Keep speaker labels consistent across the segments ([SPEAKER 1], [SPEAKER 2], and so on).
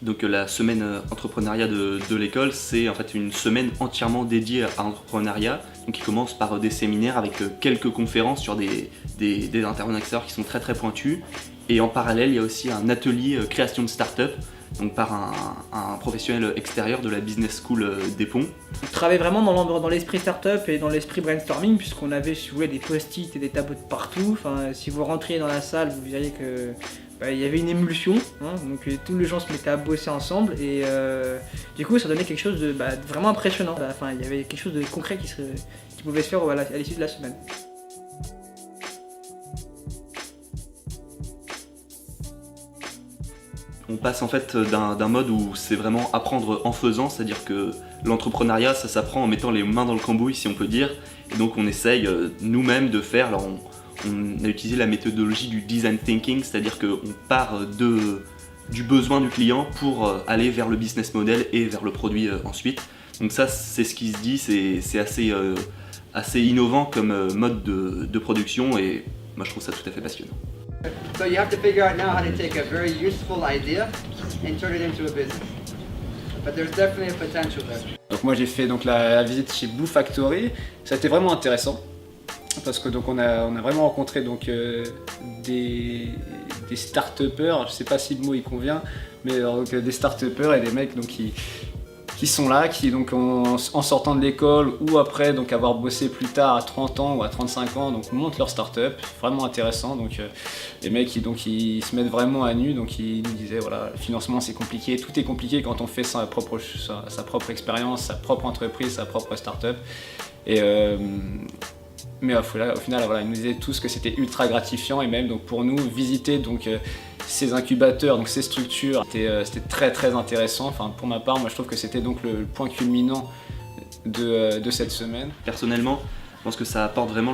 [SPEAKER 1] Donc la semaine entrepreneuriat de l'école, c'est en fait une semaine entièrement dédiée à l'entrepreneuriat, donc qui commence par des séminaires avec quelques conférences sur des intervenants extérieurs qui sont très très pointus. Et en parallèle, il y a aussi un atelier création de start-up, donc par un professionnel extérieur de la Business School des Ponts.
[SPEAKER 2] On travaillait vraiment dans l'esprit start-up et dans l'esprit brainstorming, puisqu'on avait, si vous voulez, des post-it et des tableaux de partout. Enfin, si vous rentriez dans la salle, vous verriez que il y avait une émulsion, hein, donc tous les gens se mettaient à bosser ensemble et du coup ça donnait quelque chose de vraiment impressionnant. Enfin, il y avait quelque chose de concret qui pouvait se faire à l'issue de la semaine.
[SPEAKER 1] On passe en fait d'un mode où c'est vraiment apprendre en faisant, c'est-à-dire que l'entrepreneuriat ça s'apprend en mettant les mains dans le cambouis si on peut dire, et donc on essaye nous-mêmes de faire. Alors on a utilisé la méthodologie du design thinking, c'est-à-dire qu'on part du besoin du client pour aller vers le business model et vers le produit ensuite. Donc ça c'est ce qui se dit, c'est assez innovant comme mode de production et moi je trouve ça tout à fait passionnant.
[SPEAKER 3] So you have to figure out now how to take a very useful idea and turn it into a business. But there's definitely a potential there.
[SPEAKER 4] Donc moi j'ai fait donc la visite chez Blue Factory, ça a été vraiment intéressant parce que donc on a vraiment rencontré donc des start-upers, je sais pas si le mot y convient, mais donc, des start-upers et des mecs donc qui sont là, qui donc en sortant de l'école ou après donc avoir bossé plus tard à 30 ans ou à 35 ans donc montent leur start-up, vraiment intéressant. Donc les mecs ils se mettent vraiment à nu, donc ils nous disaient voilà, le financement c'est compliqué, tout est compliqué quand on fait sa propre expérience, sa propre entreprise, sa propre start-up. Mais au final voilà, ils nous disaient tous que c'était ultra gratifiant et même donc pour nous visiter donc ces incubateurs, donc ces structures, c'était très très intéressant. Enfin, pour ma part, moi je trouve que c'était donc le point culminant de cette semaine.
[SPEAKER 1] Personnellement, je pense que ça apporte vraiment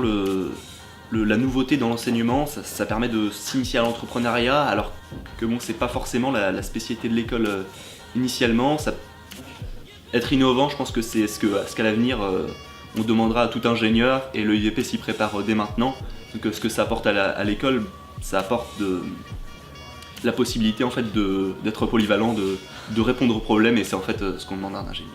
[SPEAKER 1] la nouveauté dans l'enseignement, ça permet de s'initier à l'entrepreneuriat, alors que bon, c'est pas forcément la spécialité de l'école initialement. Être innovant, je pense que c'est ce qu'à l'avenir on demandera à tout ingénieur et le IVP s'y prépare dès maintenant. Donc ce que ça apporte à l'école, ça apporte la possibilité en fait d'être polyvalent, de répondre aux problèmes, et c'est en fait ce qu'on demande à un ingénieur.